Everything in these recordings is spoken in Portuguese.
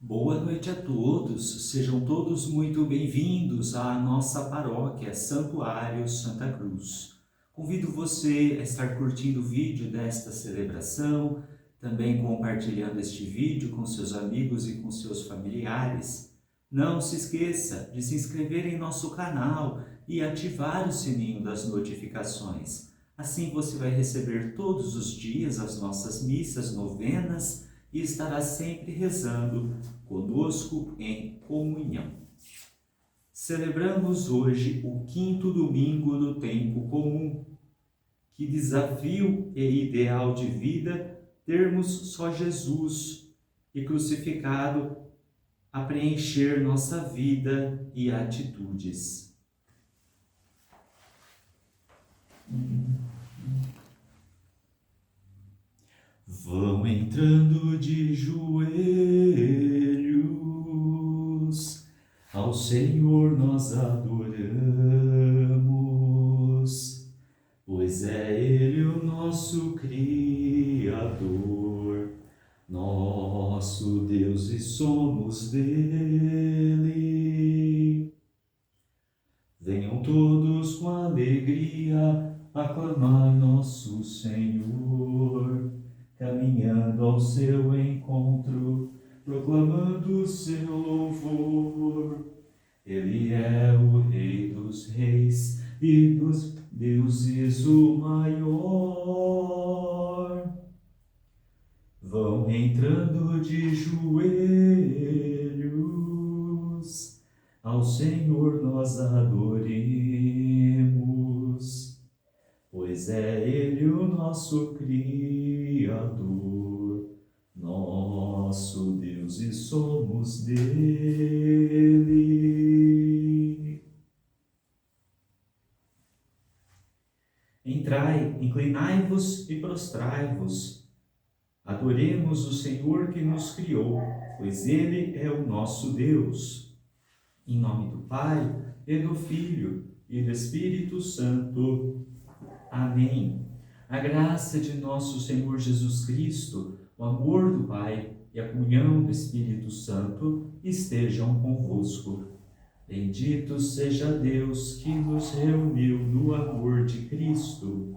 Boa noite a todos, sejam todos muito bem-vindos à nossa paróquia Santuário Santa Cruz. Convido você a estar curtindo o vídeo desta celebração, também compartilhando este vídeo com seus amigos e com seus familiares. Não se esqueça de se inscrever em nosso canal e ativar o sininho das notificações. Assim você vai receber todos os dias as nossas missas novenas e estará sempre rezando conosco em comunhão. Celebramos hoje o quinto domingo do tempo comum. Que desafio e ideal de vida termos só Jesus e crucificado a preencher nossa vida e atitudes. Vão entrando de joelhos, ao Senhor nós adoramos, pois é Ele o nosso Criador, nosso Deus e somos dele. Venham todos com alegria aclamar nosso Senhor, caminhando ao seu encontro, proclamando o seu louvor. Ele é o Rei dos Reis e dos deuses o maior. Vão entrando de joelhos, ao Senhor nós adoremos, pois é Ele o nosso Criador, nosso Deus e somos dele. Entrai, inclinai-vos e prostrai-vos. Adoremos o Senhor que nos criou, pois Ele é o nosso Deus. Em nome do Pai, e do Filho, e do Espírito Santo. Amém. A graça de nosso Senhor Jesus Cristo, o amor do Pai e a comunhão do Espírito Santo estejam convosco. Bendito seja Deus que nos reuniu no amor de Cristo.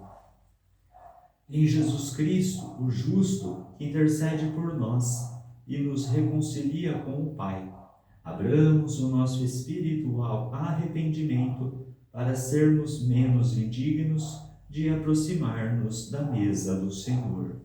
Em Jesus Cristo, o justo, que intercede por nós e nos reconcilia com o Pai, abramos o nosso espírito ao arrependimento para sermos menos indignos de aproximar-nos da mesa do Senhor.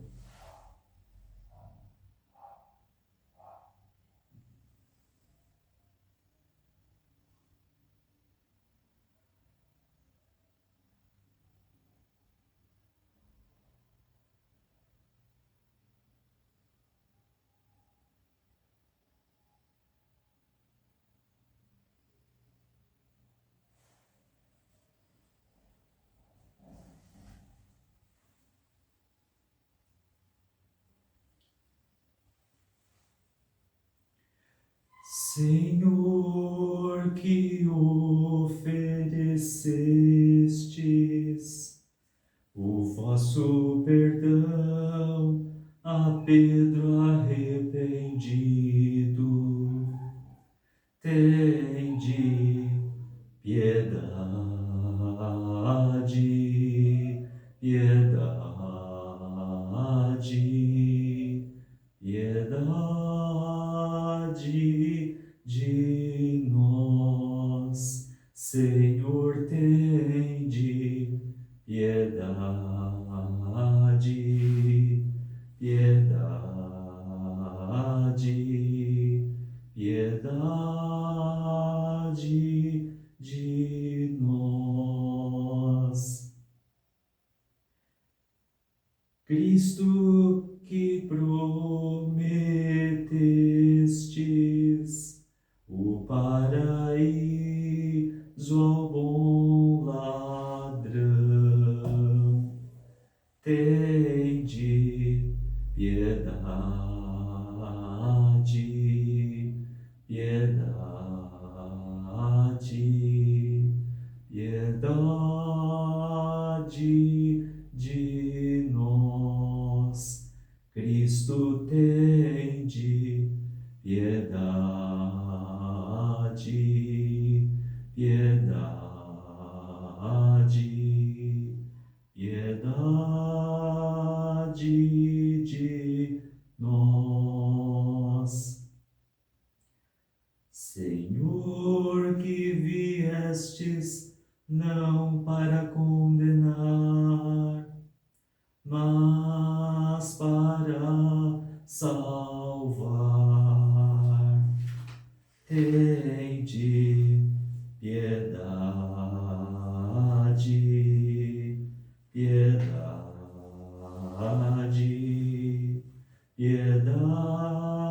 Senhor, que oferecestes o vosso perdão a Pedro arrependido, tende piedade, piedade, piedade de nós. Senhor, tende piedade, piedade, piedade de nós. Cristo, que prometestes o paraíso ao bom ladrão, tende piedade, piedade, piedade de nós. Cristo, tende piedade. de nós. Senhor, que viestes não para condenar, mas para salvar. Tende piedade, piedade, piedade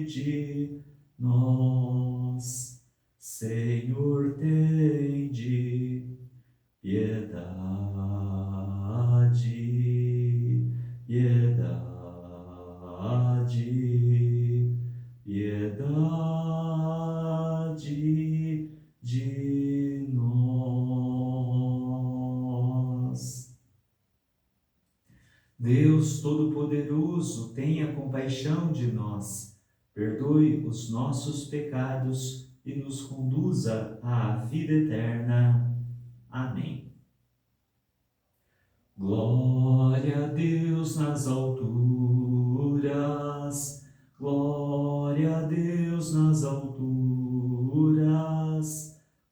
de nós. Senhor, tende piedade, piedade, piedade de nós. Deus Todo-Poderoso, tenha compaixão de nós, perdoe os nossos pecados e nos conduza à vida eterna. Amém. Glória a Deus nas alturas, glória a Deus nas alturas,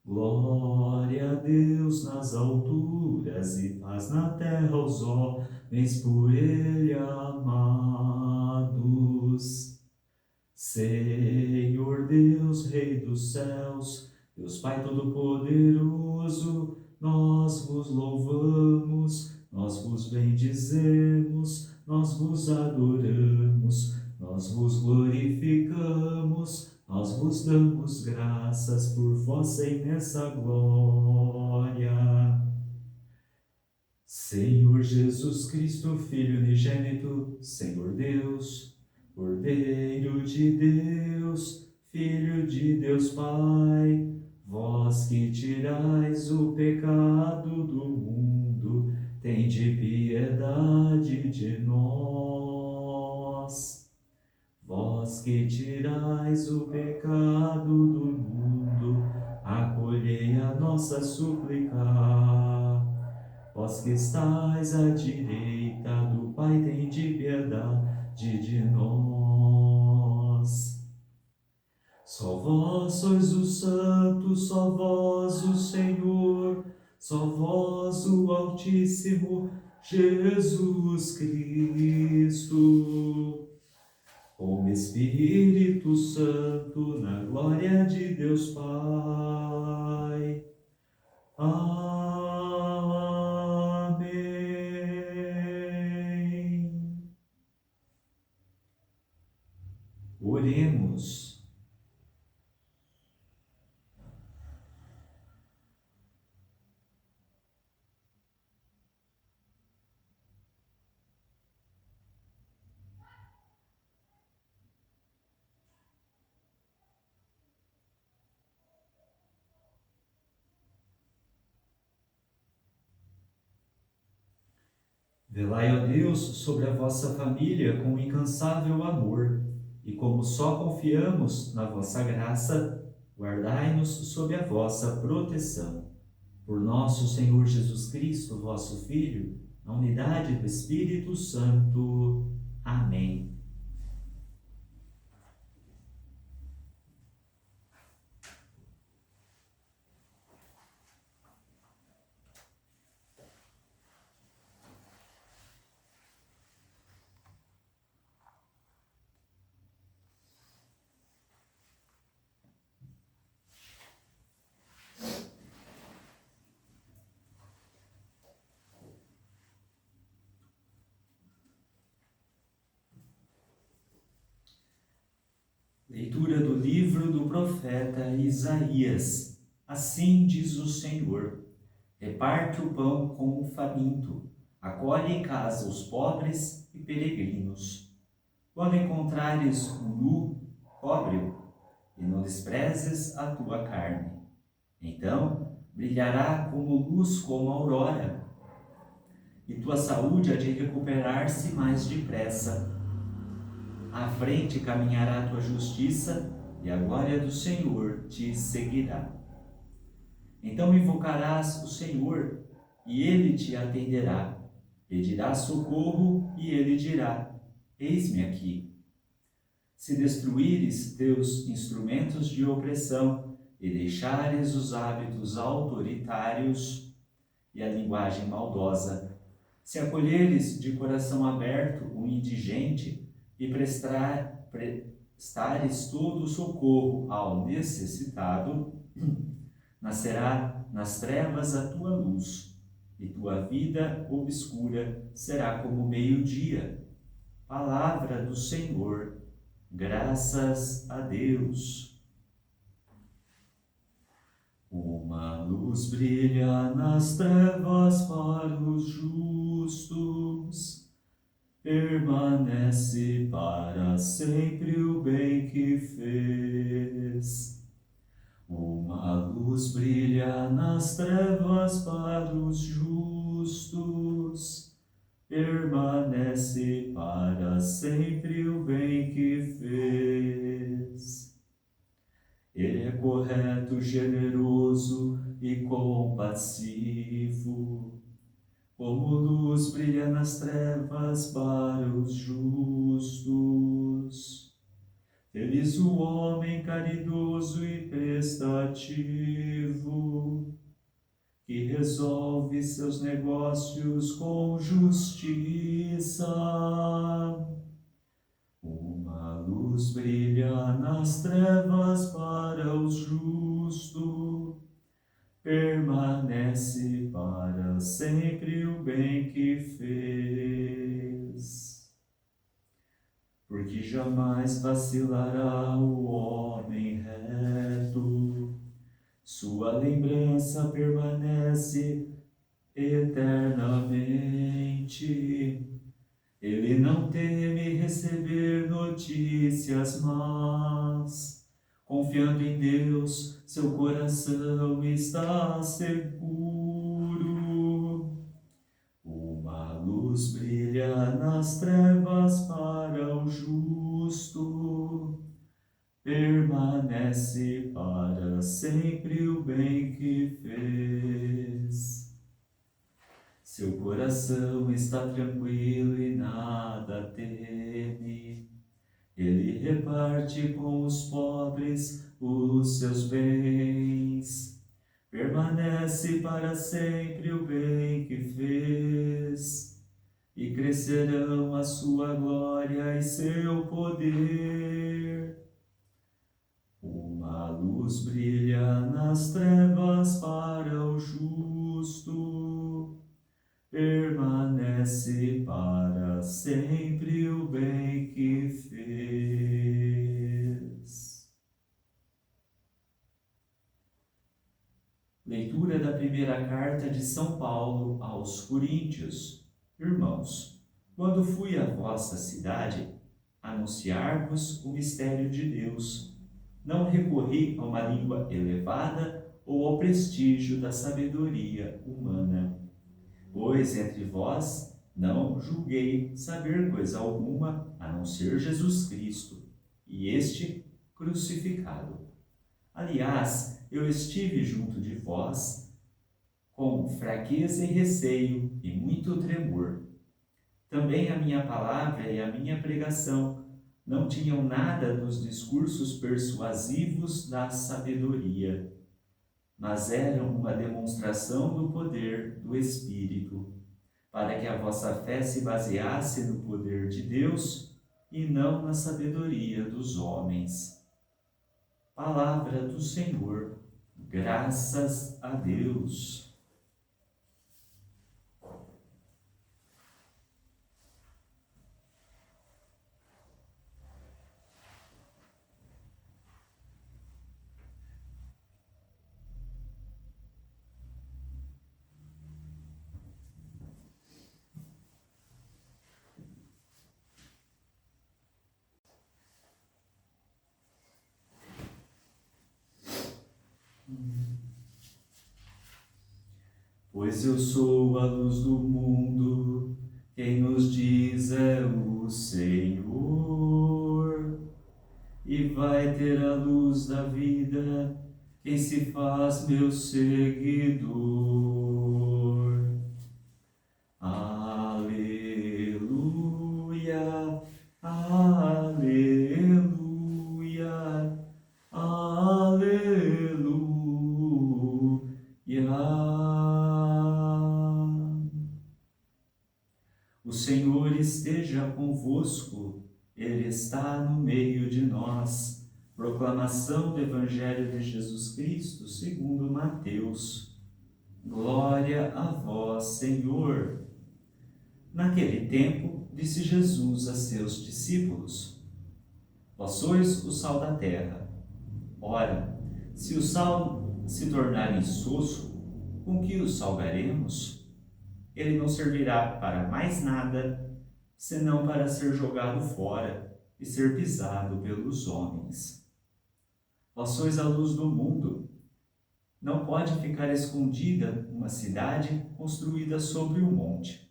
glória a Deus nas alturas e paz na terra aos homens por Ele amados. Senhor Deus, Rei dos céus, Deus Pai Todo-Poderoso, nós vos louvamos, nós vos bendizemos, nós vos adoramos, nós vos glorificamos, nós vos damos graças por vossa imensa glória. Senhor Jesus Cristo, Filho unigênito, Senhor Deus, Cordeiro de Deus, Filho de Deus Pai, vós que tirais o pecado do mundo, tende piedade de nós. Vós que tirais o pecado do mundo, acolhei a nossa súplica. Vós que estais à direita do Pai, tende piedade de nós. Só vós sois o Santo, só vós o Senhor, só vós o Altíssimo Jesus Cristo. Com o Espírito Santo, na glória de Deus Pai. Amém. Oremos. Velai, ó Deus, sobre a vossa família com incansável amor, e como só confiamos na vossa graça, guardai-nos sob a vossa proteção. Por nosso Senhor Jesus Cristo, vosso Filho, na unidade do Espírito Santo. Amém. Leitura do livro do profeta Isaías. Assim diz o Senhor: reparte o pão com o faminto, acolhe em casa os pobres e peregrinos. Quando encontrares um nu, cobre-o, e não desprezes a tua carne. Então brilhará como luz, como a aurora, e tua saúde há de recuperar-se mais depressa. À frente caminhará a tua justiça, e a glória do Senhor te seguirá. Então invocarás o Senhor, e ele te atenderá. Pedirá socorro, e ele dirá: Eis-me aqui. Se destruíres teus instrumentos de opressão e deixares os hábitos autoritários e a linguagem maldosa, se acolheres de coração aberto o indigente e prestares todo o socorro ao necessitado, nascerá nas trevas a tua luz, e tua vida obscura será como meio-dia. Palavra do Senhor, graças a Deus. Uma luz brilha nas trevas para os justos, permanece para sempre o bem que fez. Uma luz brilha nas trevas para os justos, permanece para sempre o bem que fez. Ele é correto, generoso e compassivo, como luz brilha nas trevas para os justos. Feliz o homem caridoso e prestativo, que resolve seus negócios com justiça. Uma luz brilha nas trevas para o justo, permanece para sempre o bem que fez. Porque jamais vacilará o homem reto, sua lembrança permanece eternamente. Ele não teme receber notícias más. Confiando em Deus, seu coração está seguro. Uma luz brilha nas trevas para o justo, permanece para sempre o bem que fez. Seu coração está tranquilo e nada teme. Ele reparte com os pobres os seus bens. Permanece para sempre o bem que fez, e crescerão a sua glória e seu poder. Uma luz brilha nas trevas para o justo, permanece para sempre o bem que fez. Leitura da primeira carta de São Paulo aos Coríntios. Irmãos, quando fui à vossa cidade anunciar-vos o mistério de Deus, não recorri a uma língua elevada ou ao prestígio da sabedoria humana. Pois entre vós não julguei saber coisa alguma a não ser Jesus Cristo, e este crucificado. Aliás, eu estive junto de vós com fraqueza e receio e muito tremor. Também a minha palavra e a minha pregação não tinham nada dos discursos persuasivos da sabedoria, mas eram uma demonstração do poder do Espírito, para que a vossa fé se baseasse no poder de Deus e não na sabedoria dos homens. Palavra do Senhor, graças a Deus. Pois eu sou a luz do mundo, quem nos diz é o Senhor. E vai ter a luz da vida, quem se faz meu seguidor. O Senhor esteja convosco, Ele está no meio de nós. Proclamação do Evangelho de Jesus Cristo segundo Mateus. Glória a vós, Senhor. Naquele tempo, disse Jesus a seus discípulos: Vós sois o sal da terra. Ora, se o sal se tornar insosso, com que o salgaremos? Ele não servirá para mais nada, senão para ser jogado fora e ser pisado pelos homens. Vós sois a luz do mundo. Não pode ficar escondida uma cidade construída sobre um monte.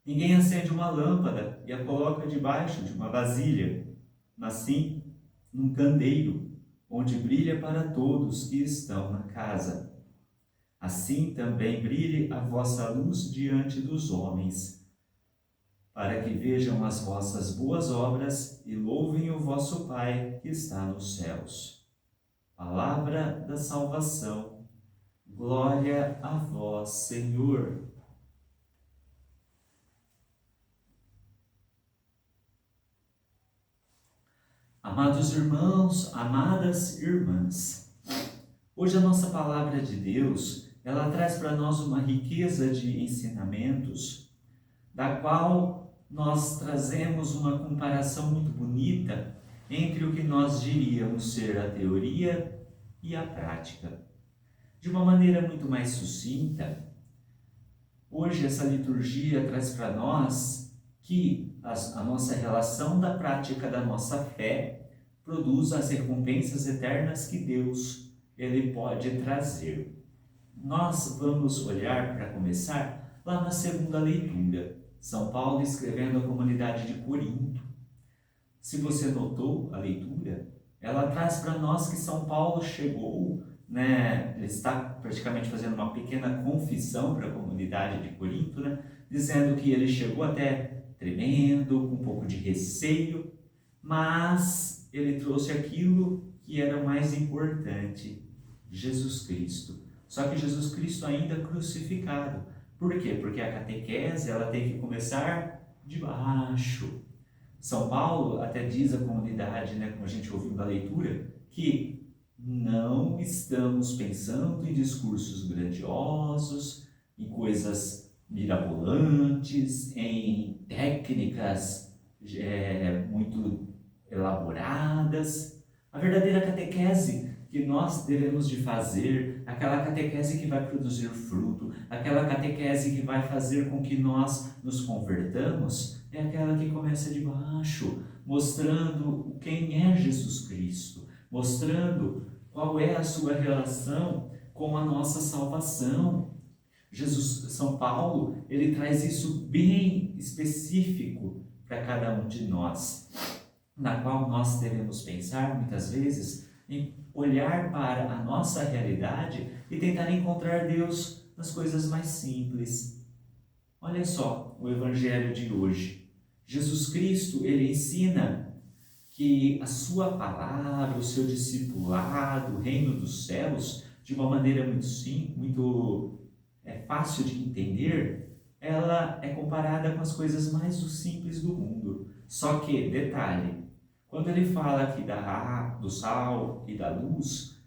Ninguém acende uma lâmpada e a coloca debaixo de uma vasilha, mas sim num candeeiro, onde brilha para todos que estão na casa. Assim também brilhe a vossa luz diante dos homens, para que vejam as vossas boas obras e louvem o vosso Pai que está nos céus. Palavra da salvação. Glória a vós, Senhor. Amados irmãos, amadas irmãs, hoje a nossa palavra de Deus, ela traz para nós uma riqueza de ensinamentos, da qual nós trazemos uma comparação muito bonita entre o que nós diríamos ser a teoria e a prática. De uma maneira muito mais sucinta, hoje essa liturgia traz para nós que a nossa relação da prática da nossa fé produz as recompensas eternas que Deus ele pode trazer. Nós vamos olhar, para começar, lá na segunda leitura, São Paulo escrevendo à comunidade de Corinto. Se você notou a leitura, ela traz para nós que São Paulo chegou, ele está praticamente fazendo uma pequena confissão para a comunidade de Corinto, dizendo que ele chegou até tremendo, com um pouco de receio, mas ele trouxe aquilo que era mais importante, Jesus Cristo. Só que Jesus Cristo ainda crucificado. Por quê? Porque a catequese ela tem que começar de baixo. São Paulo até diz à comunidade, como a gente ouviu na leitura, que não estamos pensando em discursos grandiosos, em coisas mirabolantes, em técnicas muito elaboradas. A verdadeira catequese que nós devemos de fazer, aquela catequese que vai produzir fruto, aquela catequese que vai fazer com que nós nos convertamos, é aquela que começa de baixo, mostrando quem é Jesus Cristo, mostrando qual é a sua relação com a nossa salvação. São Paulo, ele traz isso bem específico para cada um de nós, na qual nós devemos pensar muitas vezes em olhar para a nossa realidade e tentar encontrar Deus nas coisas mais simples. Olha só o Evangelho de hoje. Jesus Cristo, ele ensina que a sua palavra, o seu discipulado, o reino dos céus, de uma maneira muito simples, muito fácil de entender, ela é comparada com as coisas mais simples do mundo. Só que, detalhe, quando ele fala aqui do sal e da luz,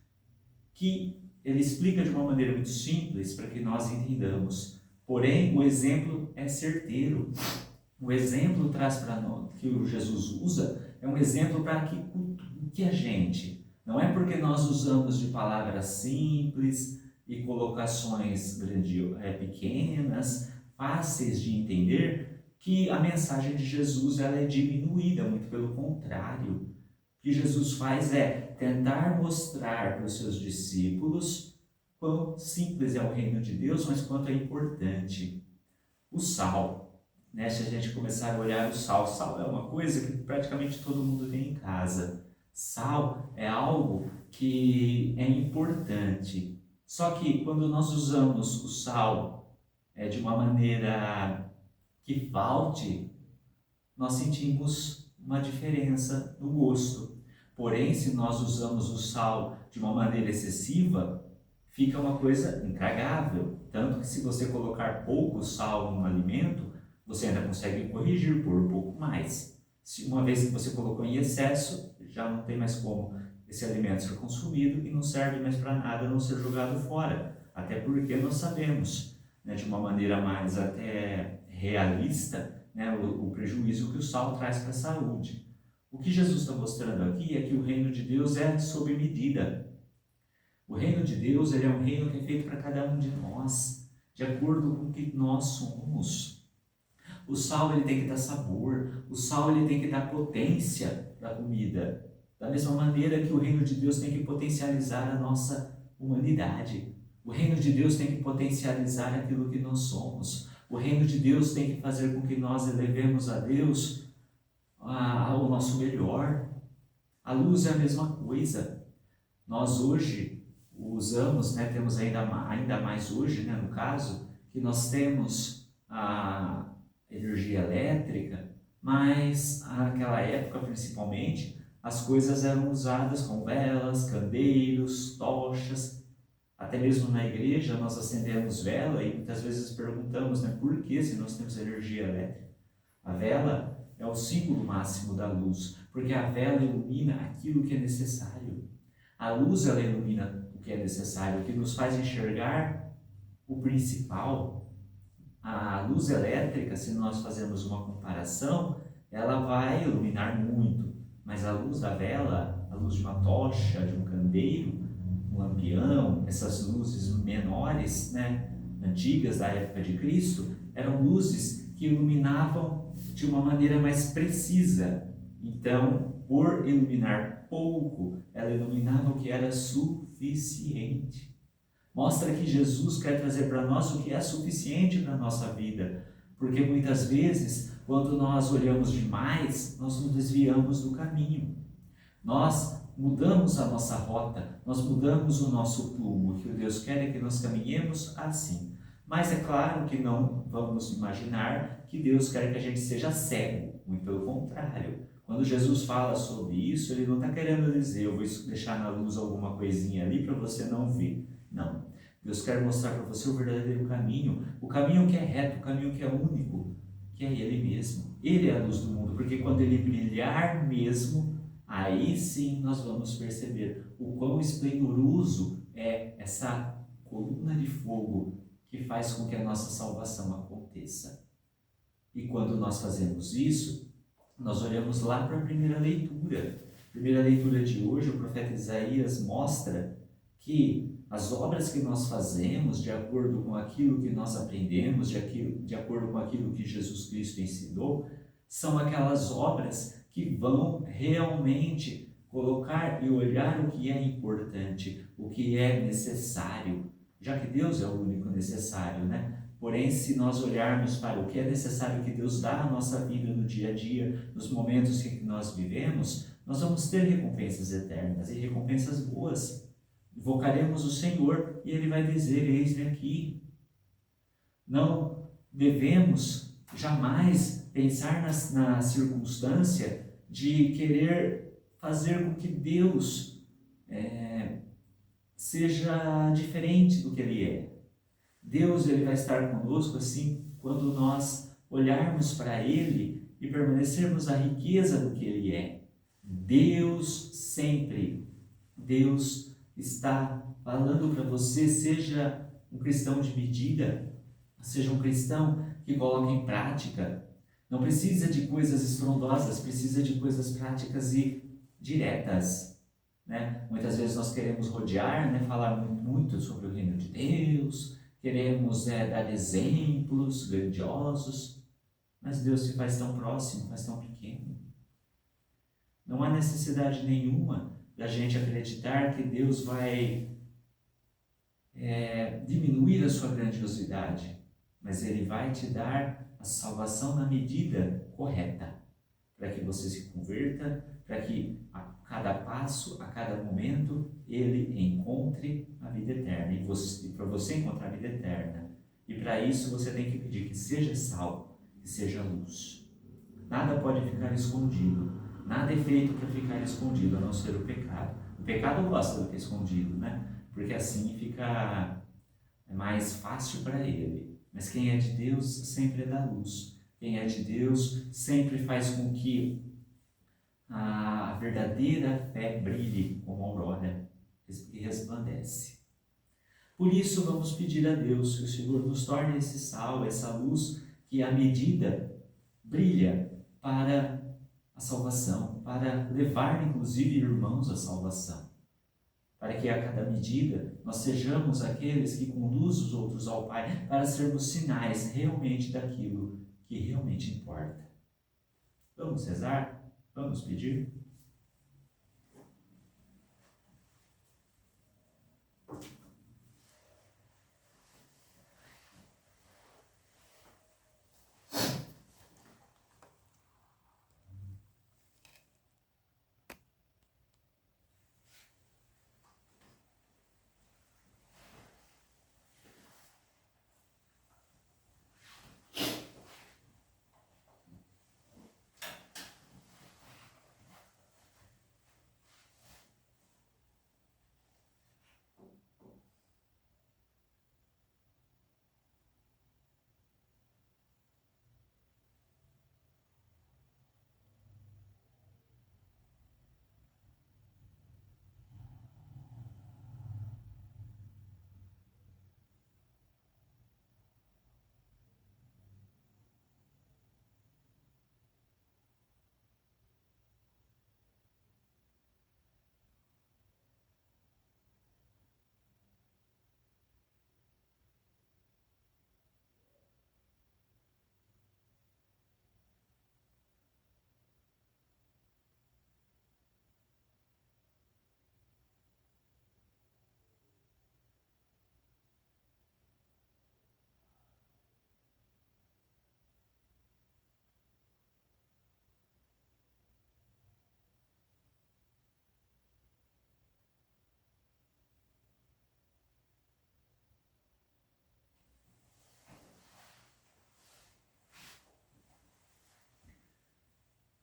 que ele explica de uma maneira muito simples para que nós entendamos. Porém, o exemplo é certeiro. O exemplo traz para nós, que o Jesus usa, é um exemplo para que a gente, não é porque nós usamos de palavras simples e colocações pequenas, fáceis de entender, que a mensagem de Jesus ela é diminuída, muito pelo contrário. O que Jesus faz é tentar mostrar para os seus discípulos quão simples é o reino de Deus, mas quanto é importante. O sal, se a gente começar a olhar o sal é uma coisa que praticamente todo mundo tem em casa. Sal é algo que é importante. Só que quando nós usamos o sal de uma maneira que falte, nós sentimos uma diferença no gosto. Porém, se nós usamos o sal de uma maneira excessiva, fica uma coisa intragável. Tanto que se você colocar pouco sal num alimento, Você ainda consegue corrigir por um pouco mais. Se uma vez que você colocou em excesso, já não tem mais como esse alimento ser consumido e não serve mais para nada, a não ser jogado fora. Até porque nós sabemos, né, de uma maneira mais até realista, né, o prejuízo que o sal traz para a saúde. O que Jesus está mostrando aqui é que o reino de Deus é sob medida. O reino de Deus, ele é um reino que é feito para cada um de nós, de acordo com o que nós somos. O sal, ele tem que dar sabor, o sal, ele tem que dar potência para a comida. Da mesma maneira que o reino de Deus tem que potencializar a nossa humanidade. O reino de Deus tem que potencializar aquilo que nós somos. O reino de Deus tem que fazer com que nós elevemos a Deus ao nosso melhor. A luz é a mesma coisa. Nós hoje usamos, né, temos ainda mais hoje, né, no caso, que nós temos a energia elétrica, mas naquela época, principalmente, as coisas eram usadas com velas, candeiros, tochas. Até mesmo na igreja nós acendemos vela e muitas vezes perguntamos, né, por que se nós temos energia elétrica? A vela é o símbolo máximo da luz, porque a vela ilumina aquilo que é necessário. A luz, ela ilumina o que é necessário, o que nos faz enxergar o principal. A luz elétrica, se nós fazermos uma comparação, ela vai iluminar muito, mas a luz da vela, a luz de uma tocha, de um candeiro, um lampião, essas luzes menores, né, antigas da época de Cristo, eram luzes que iluminavam de uma maneira mais precisa. Então, por iluminar pouco, ela iluminava o que era suficiente. Mostra que Jesus quer trazer para nós o que é suficiente para a nossa vida, porque muitas vezes, quando nós olhamos demais, nós nos desviamos do caminho. Nós mudamos a nossa rota, nós mudamos o nosso plumo. O que Deus quer é que nós caminhemos assim. Mas é claro que não vamos imaginar que Deus quer que a gente seja cego, muito pelo contrário. Quando Jesus fala sobre isso, ele não está querendo dizer, eu vou deixar na luz alguma coisinha ali para você não ver. Não. Deus quer mostrar para você o verdadeiro caminho, o caminho que é reto, o caminho que é único, que é Ele mesmo. Ele é a luz do mundo, porque quando Ele brilhar mesmo, aí sim nós vamos perceber o quão esplendoroso é essa coluna de fogo que faz com que a nossa salvação aconteça. E quando nós fazemos isso, nós olhamos lá para a primeira leitura. A primeira leitura de hoje, o profeta Isaías mostra que as obras que nós fazemos, de acordo com aquilo que nós aprendemos, de acordo com aquilo que Jesus Cristo ensinou, são aquelas obras que vão realmente colocar e olhar o que é importante, o que é necessário, já que Deus é o único necessário, né? Porém, se nós olharmos para o que é necessário que Deus dá à nossa vida no dia a dia, nos momentos em que nós vivemos, nós vamos ter recompensas eternas e recompensas boas. Invocaremos o Senhor e Ele vai dizer, eis-me aqui. Não devemos jamais pensar na circunstância de querer fazer com que Deus seja diferente do que Ele é. Deus, Ele vai estar conosco assim quando nós olharmos para Ele e permanecermos na riqueza do que Ele é. Deus sempre, Deus está falando para você, seja um cristão de medida, seja um cristão que coloca em prática. Não precisa de coisas estrondosas, precisa de coisas práticas e diretas, né? Muitas vezes nós queremos rodear, né? Falar muito sobre o reino de Deus, queremos dar exemplos grandiosos, mas Deus se faz tão próximo, faz tão pequeno. Não há necessidade nenhuma da gente acreditar que Deus vai diminuir a sua grandiosidade, mas Ele vai te dar a salvação na medida correta, para que você se converta, para que a cada passo, a cada momento, Ele encontre a vida eterna, e para você encontrar a vida eterna. E para isso você tem que pedir que seja sal, que seja luz. Nada pode ficar escondido. Nada é feito para ficar escondido, a não ser o pecado. O pecado gosta do que é escondido, né? Porque assim fica mais fácil para ele. Mas quem é de Deus sempre é da luz. Quem é de Deus sempre faz com que a verdadeira fé brilhe como aurora e resplandece. Por isso, vamos pedir a Deus que o Senhor nos torne esse sal, essa luz que, à medida, brilha para a salvação, para levar, inclusive, irmãos à salvação. Para que, a cada medida, nós sejamos aqueles que conduzem os outros ao Pai, para sermos sinais realmente daquilo que realmente importa. Vamos rezar? Vamos pedir?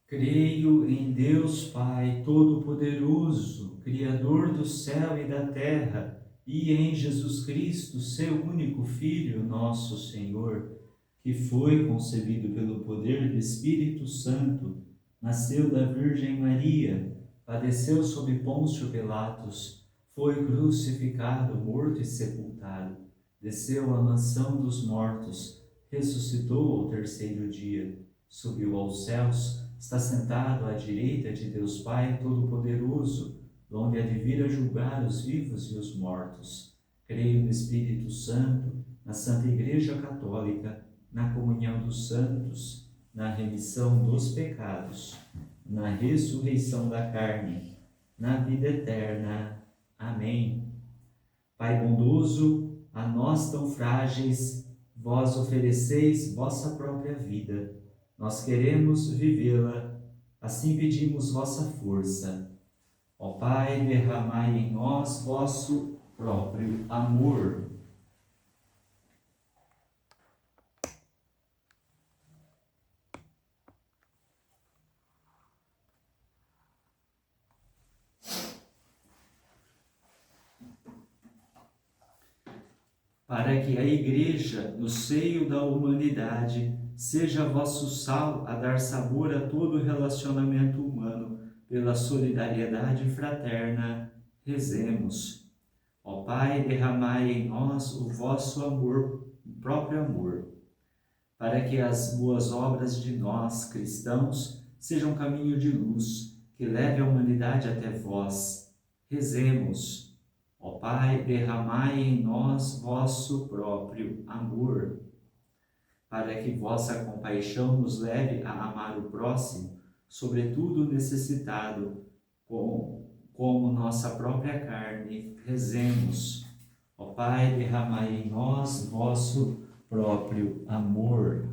Creio em Deus Pai Todo-Poderoso, Criador do céu e da terra, e em Jesus Cristo, seu único Filho, nosso Senhor, que foi concebido pelo poder do Espírito Santo, nasceu da Virgem Maria, padeceu sob Pôncio Pilatos, foi crucificado, morto e sepultado, desceu à mansão dos mortos, ressuscitou ao terceiro dia, subiu aos céus, está sentado à direita de Deus Pai Todo-Poderoso, onde há de vir a julgar os vivos e os mortos. Creio no Espírito Santo, na Santa Igreja Católica, na comunhão dos santos, na remissão dos pecados, na ressurreição da carne, na vida eterna. Amém. Pai bondoso, a nós tão frágeis, vós ofereceis vossa própria vida. Nós queremos vivê-la, assim pedimos vossa força. Ó Pai, derramai em nós vosso próprio amor. Para que a Igreja, no seio da humanidade, seja vosso sal a dar sabor a todo relacionamento humano, pela solidariedade fraterna, rezemos. Ó Pai, derramai em nós o vosso amor, o próprio amor, para que as boas obras de nós, cristãos, sejam caminho de luz, que leve a humanidade até vós. Rezemos. Ó Pai, derramai em nós vosso próprio amor, para que vossa compaixão nos leve a amar o próximo, sobretudo o necessitado, como nossa própria carne. Rezemos. Ó Pai, derramai em nós vosso próprio amor.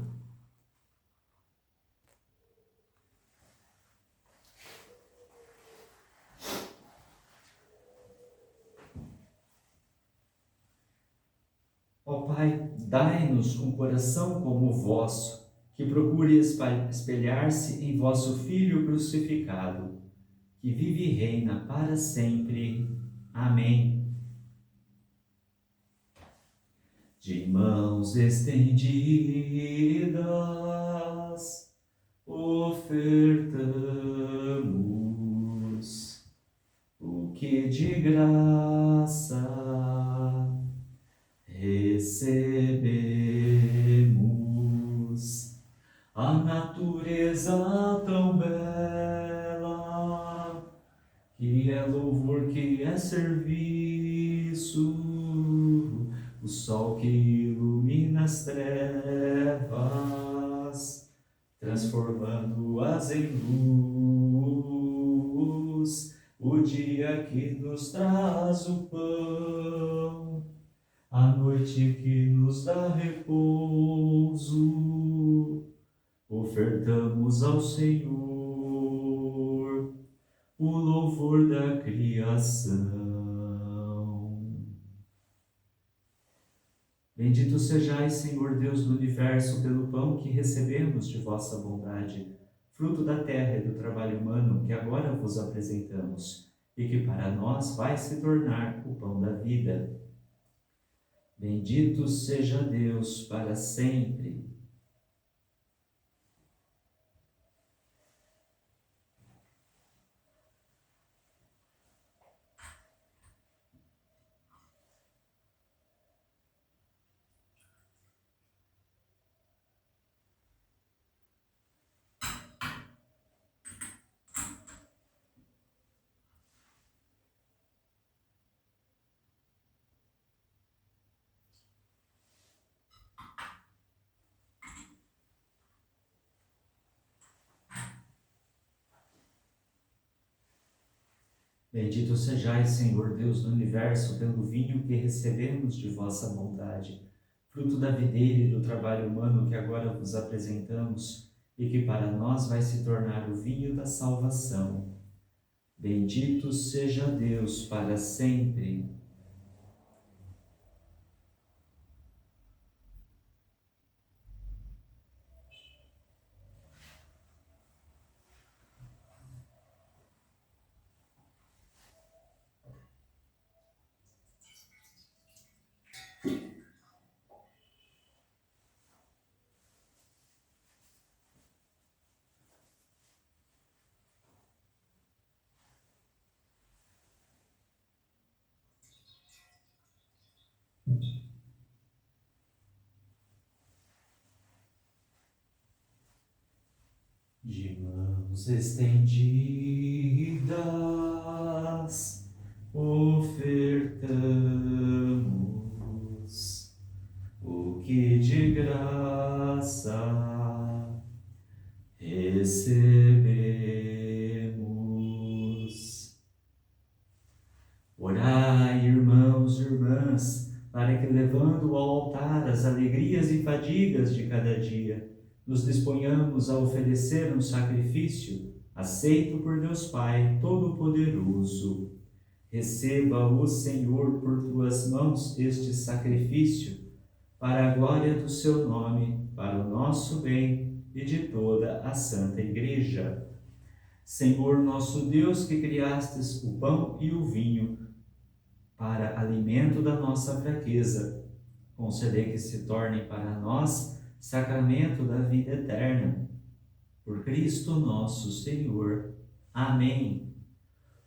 Ó Pai, dai-nos um coração como o vosso, que procure espelhar-se em vosso Filho crucificado, que vive e reina para sempre. Amém. De mãos estendidas, graça recebemos a natureza tão bela, que é louvor, que é serviço, o sol que ilumina as trevas, transformando-as em luz, o dia que nos traz o pão, a noite que nos dá repouso. Ofertamos ao Senhor o louvor da criação. Bendito sejais, Senhor Deus do universo, pelo pão que recebemos de vossa bondade, fruto da terra e do trabalho humano que agora vos apresentamos, e que para nós vai se tornar o pão da vida. Bendito seja Deus para sempre. Bendito sejais, Senhor Deus do universo, pelo vinho que recebemos de vossa bondade, fruto da videira e do trabalho humano que agora vos apresentamos, e que para nós vai se tornar o vinho da salvação. Bendito seja Deus para sempre. De mãos estendidas, ofertamos o que de graça recebemos. Orai, irmãos e irmãs, para que, levando ao altar as alegrias e fadigas de cada dia, nos disponhamos a oferecer um sacrifício aceito por Deus Pai Todo-Poderoso. Receba o Senhor por tuas mãos este sacrifício, para a glória do seu nome, para o nosso bem e de toda a Santa Igreja. Senhor nosso Deus, que criastes o pão e o vinho para alimento da nossa fraqueza, concedei que se tornem para nós sacramento da vida eterna. Por Cristo nosso Senhor. Amém.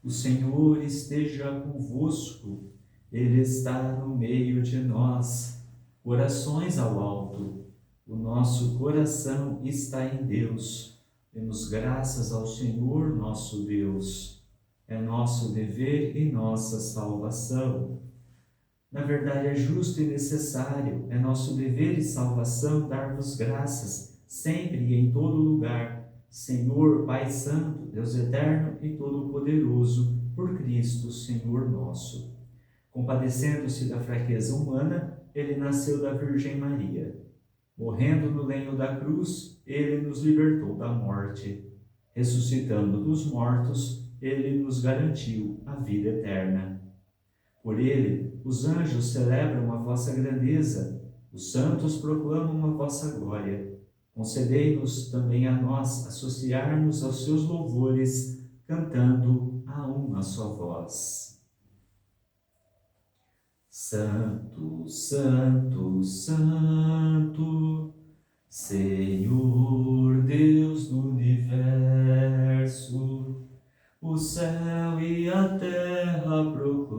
O Senhor esteja convosco, Ele está no meio de nós. Orações ao alto. O nosso coração está em Deus. Demos graças ao Senhor nosso Deus. É nosso dever e nossa salvação. Na verdade, é justo e necessário, é nosso dever e salvação dar-vos graças, sempre e em todo lugar, Senhor, Pai Santo, Deus Eterno e Todo-Poderoso, por Cristo, Senhor nosso. Compadecendo-se da fraqueza humana, Ele nasceu da Virgem Maria. Morrendo no lenho da cruz, Ele nos libertou da morte. Ressuscitando dos mortos, Ele nos garantiu a vida eterna. Por Ele, os anjos celebram a vossa grandeza, os santos proclamam a vossa glória. Concedei-nos também a nós associar-nos aos seus louvores, cantando a uma só voz. Santo, Santo, Santo, Senhor Deus do universo, o céu e a terra proclamam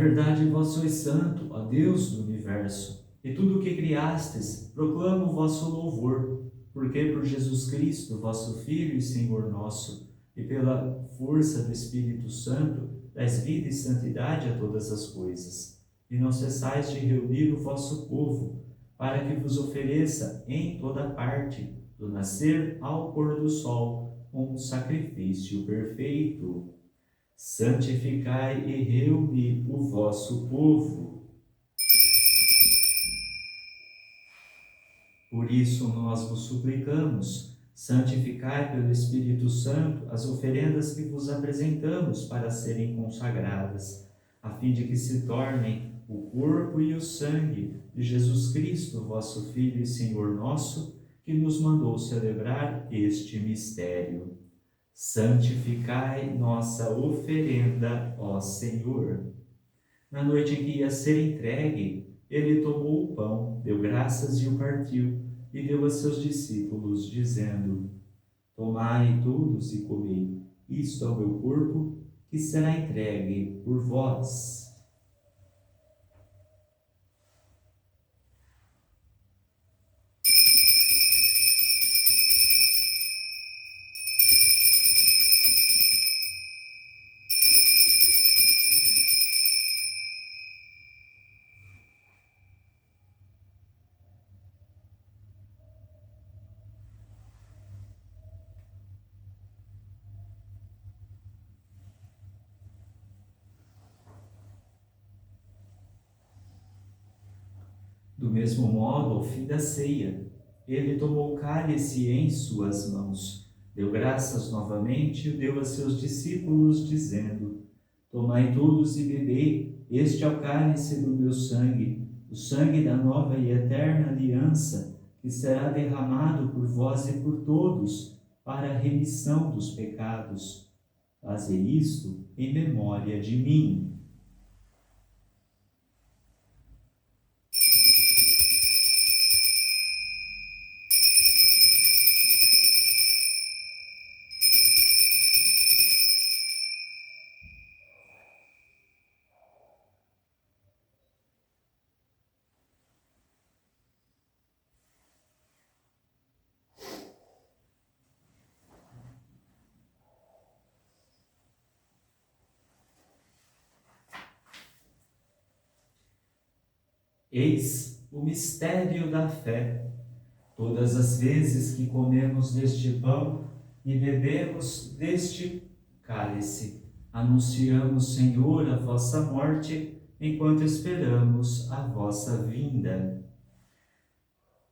verdade, vós sois santo, ó Deus do universo, e tudo o que criastes proclama o vosso louvor, porque por Jesus Cristo, vosso Filho e Senhor nosso, e pela força do Espírito Santo, dais vida e santidade a todas as coisas. E não cessais de reunir o vosso povo, para que vos ofereça em toda parte, do nascer ao pôr do sol, um sacrifício perfeito. Santificai e reuni o vosso povo. Por isso nós vos suplicamos, santificai pelo Espírito Santo as oferendas que vos apresentamos para serem consagradas, a fim de que se tornem o corpo e o sangue de Jesus Cristo, vosso Filho e Senhor nosso, que nos mandou celebrar este mistério. Santificai nossa oferenda, ó Senhor. Na noite em que ia ser entregue, ele tomou o pão, deu graças e o partiu, e deu a seus discípulos, dizendo: Tomai todos e comei, isto é o meu corpo, que será entregue por vós. Do mesmo modo, ao fim da ceia, ele tomou o cálice em suas mãos, deu graças novamente e deu a seus discípulos, dizendo: Tomai todos e bebei, este é o cálice do meu sangue, o sangue da nova e eterna aliança, que será derramado por vós e por todos, para a remissão dos pecados. Fazei isto em memória de mim. Eis o mistério da fé. Todas as vezes que comemos deste pão e bebemos deste cálice, anunciamos, Senhor, a vossa morte, enquanto esperamos a vossa vinda.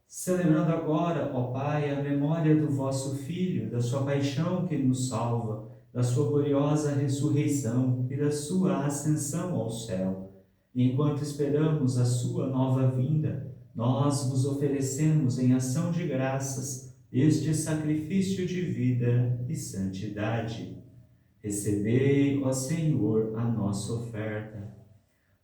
Celebrando agora, ó Pai, a memória do vosso Filho, da sua paixão que nos salva, da sua gloriosa ressurreição e da sua ascensão ao céu. E enquanto esperamos a sua nova vinda, nós vos oferecemos em ação de graças este sacrifício de vida e santidade. Recebei, ó Senhor, a nossa oferta.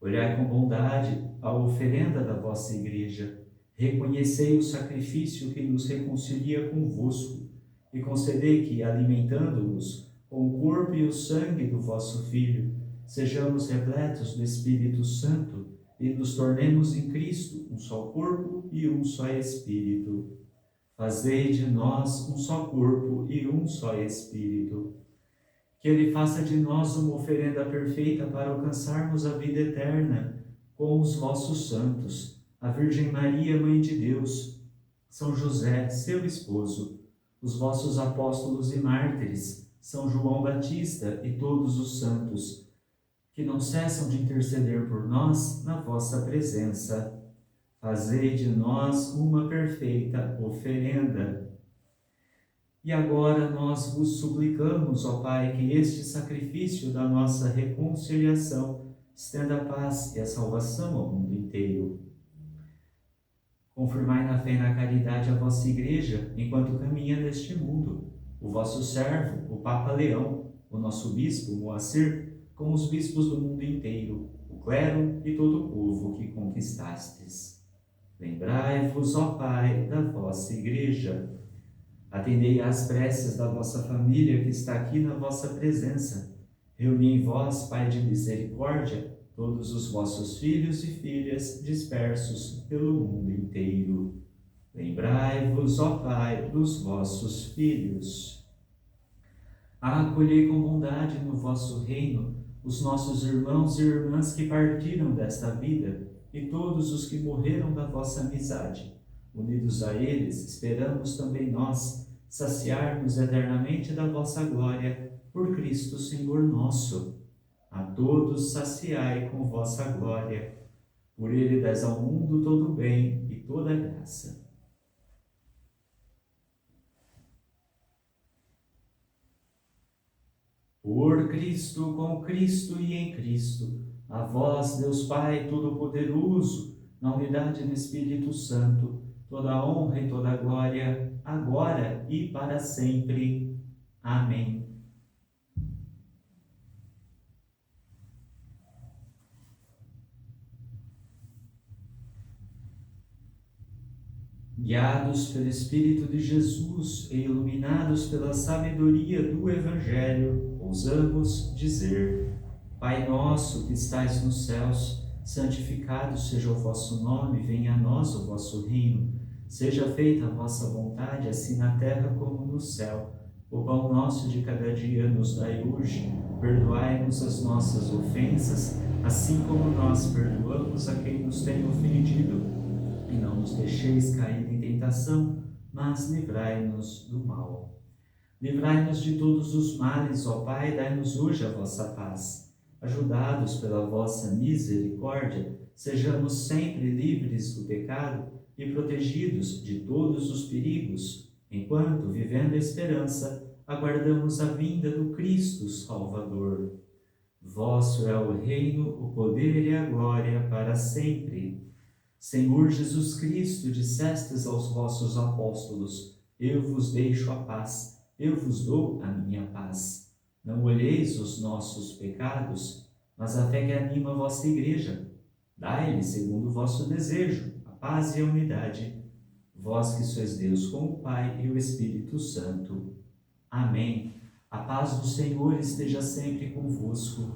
Olhai com bondade a oferenda da vossa Igreja. Reconhecei o sacrifício que nos reconcilia convosco e concedei que, alimentando-nos com o corpo e o sangue do vosso Filho, sejamos repletos do Espírito Santo e nos tornemos em Cristo um só corpo e um só Espírito. Fazei de nós um só corpo e um só Espírito. Que Ele faça de nós uma oferenda perfeita para alcançarmos a vida eterna com os vossos santos, a Virgem Maria, Mãe de Deus, São José, seu esposo, os vossos apóstolos e mártires, São João Batista e todos os santos, que não cessam de interceder por nós na vossa presença. Fazei de nós uma perfeita oferenda. E agora nós vos suplicamos, ó Pai, que este sacrifício da nossa reconciliação estenda a paz e a salvação ao mundo inteiro. Confirmai na fé e na caridade a vossa Igreja, enquanto caminha neste mundo. O vosso servo, o Papa Leão, o nosso bispo, Moacir, com os bispos do mundo inteiro, o clero e todo o povo que conquistastes. Lembrai-vos, ó Pai, da vossa Igreja. Atendei às preces da vossa família que está aqui na vossa presença. Reuni em vós, Pai de misericórdia, todos os vossos filhos e filhas dispersos pelo mundo inteiro. Lembrai-vos, ó Pai, dos vossos filhos. Acolhei com bondade no vosso reino os nossos irmãos e irmãs que partiram desta vida e todos os que morreram da vossa amizade. Unidos a eles, esperamos também nós saciar-nos eternamente da vossa glória, por Cristo Senhor nosso. A todos saciai com vossa glória. Por ele dais ao mundo todo o bem e toda a graça. Por Cristo, com Cristo e em Cristo, a vós, Deus Pai Todo-Poderoso, na unidade do Espírito Santo, toda a honra e toda a glória, agora e para sempre. Amém. Guiados pelo Espírito de Jesus e iluminados pela sabedoria do Evangelho, ousamos dizer: Pai nosso que estais nos céus, santificado seja o vosso nome, venha a nós o vosso reino. Seja feita a vossa vontade, assim na terra como no céu. O pão nosso de cada dia nos dai hoje. Perdoai-nos as nossas ofensas, assim como nós perdoamos a quem nos tem ofendido. E não nos deixeis cair em tentação, mas livrai-nos do mal. Livrai-nos de todos os males, ó Pai, dai-nos hoje a vossa paz. Ajudados pela vossa misericórdia, sejamos sempre livres do pecado e protegidos de todos os perigos, enquanto, vivendo a esperança, aguardamos a vinda do Cristo Salvador. Vosso é o reino, o poder e a glória para sempre. Senhor Jesus Cristo, dissestes aos vossos apóstolos: eu vos deixo a paz, eu vos dou a minha paz. Não olheis os nossos pecados, mas a fé que anima a vossa igreja. Dai-lhe, segundo o vosso desejo, a paz e a unidade. Vós que sois Deus com o Pai e o Espírito Santo. Amém. A paz do Senhor esteja sempre convosco.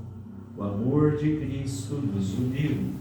O amor de Cristo nos uniu.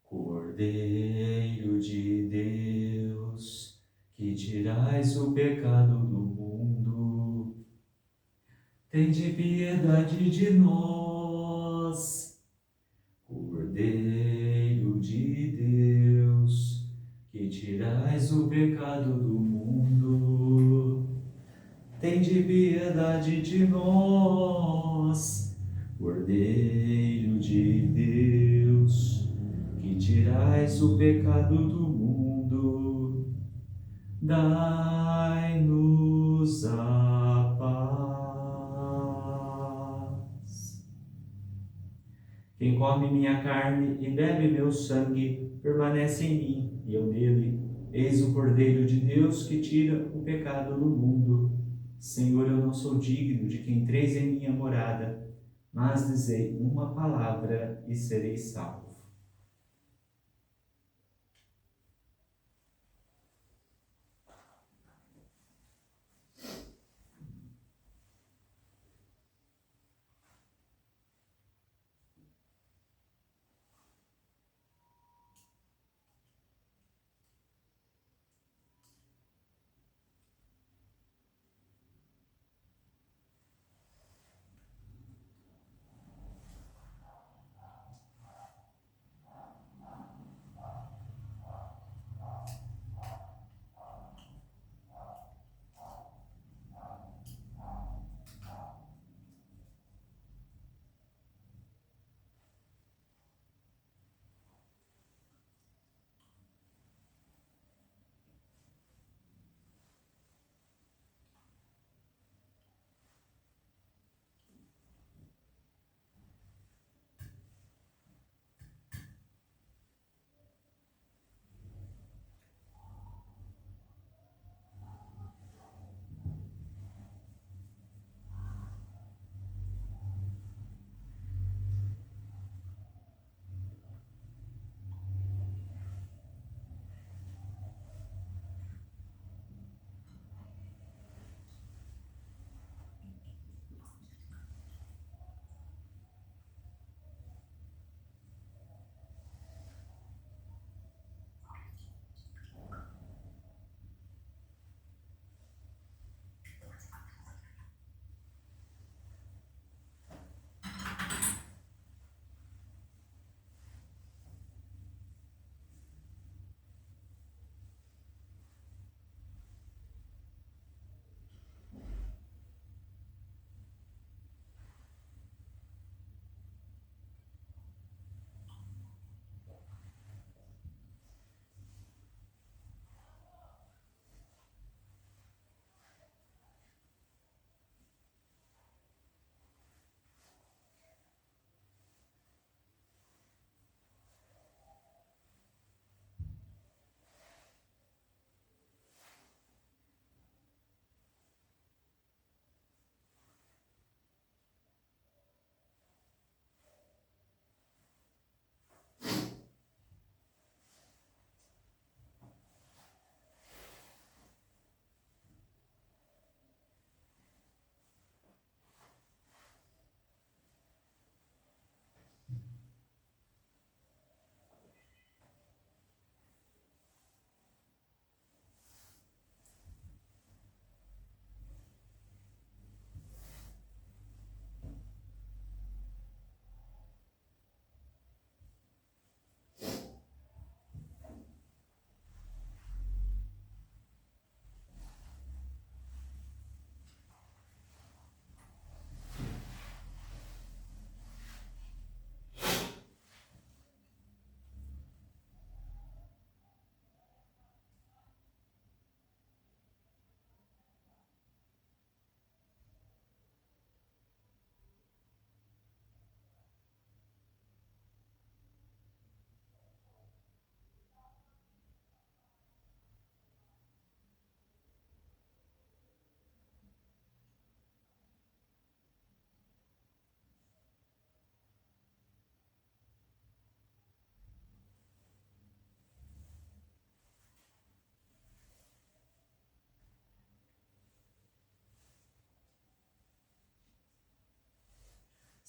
Cordeiro de Deus, que tirais o pecado do mundo, tende piedade de nós. Cordeiro de Deus, que tirais o pecado do mundo, tende piedade de nós. Cordeiro de Deus, que tirais o pecado do mundo, dai-nos a paz. Quem come minha carne e bebe meu sangue, permanece em mim e eu nele. Eis o Cordeiro de Deus que tira o pecado do mundo. Senhor, eu não sou digno de que entreis em minha morada, mas dizei uma palavra e serei salvo.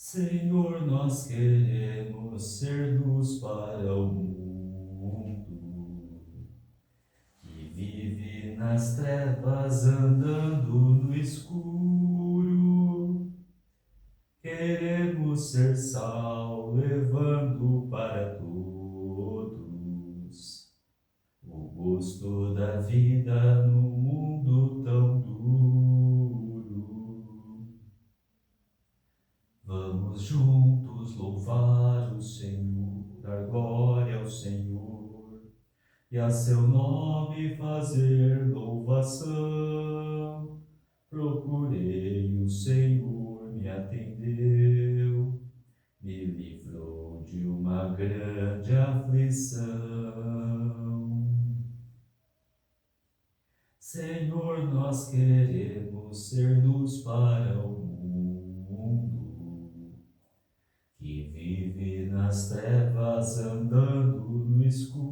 Senhor, nós queremos ser luz para o mundo que vive nas trevas andando no escuro. Queremos ser sal levando para todos o gosto da vida no mundo tão duro. Vamos juntos louvar o Senhor, dar glória ao Senhor e a seu nome fazer louvação. Procurei o Senhor, me atendeu, me livrou de uma grande aflição. Senhor, nós queremos ser luz para o mundo que vive nas trevas andando no escuro.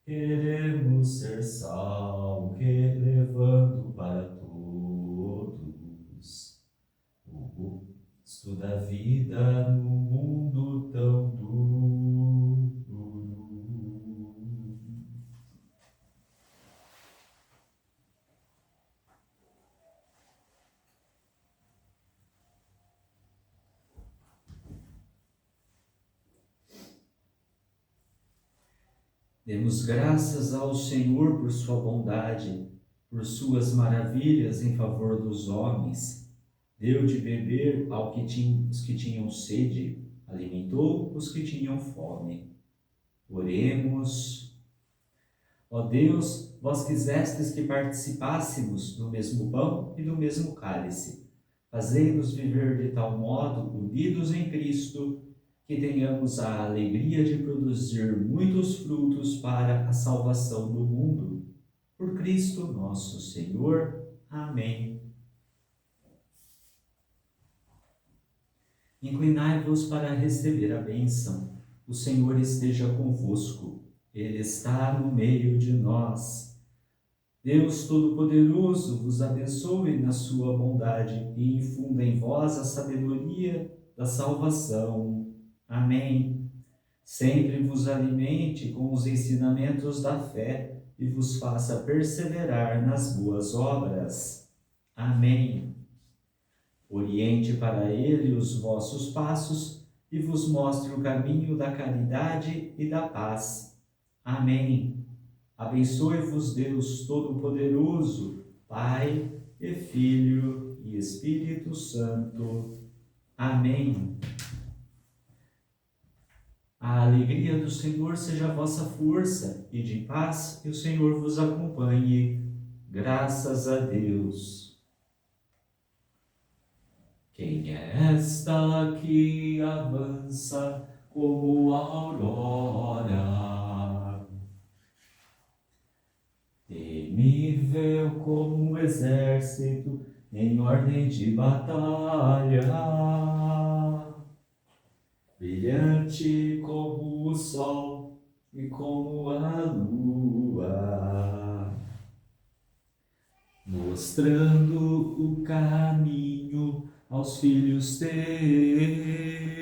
Queremos ser sal que levando para todos o gosto da vida no mundo tão duro. Demos graças ao Senhor por sua bondade, por suas maravilhas em favor dos homens. Deu de beber os que tinham sede, alimentou os que tinham fome. Oremos. Ó Deus, vós quisestes que participássemos do mesmo pão e do mesmo cálice. Fazei-nos viver de tal modo, unidos em Cristo, que tenhamos a alegria de produzir muitos frutos para a salvação do mundo. Por Cristo nosso Senhor. Amém. Inclinai-vos para receber a bênção. O Senhor esteja convosco. Ele está no meio de nós. Deus Todo-Poderoso vos abençoe na sua bondade e infunda em vós a sabedoria da salvação. Amém. Sempre vos alimente com os ensinamentos da fé e vos faça perseverar nas boas obras. Amém. Oriente para ele os vossos passos e vos mostre o caminho da caridade e da paz. Amém. Abençoe-vos Deus Todo-Poderoso, Pai e Filho e Espírito Santo. Amém. A alegria do Senhor seja a vossa força, e de paz que o Senhor vos acompanhe. Graças a Deus. Quem é esta que avança como a aurora, temível como um exército em ordem de batalha, brilhante como o sol e como a lua, mostrando o caminho aos filhos teus.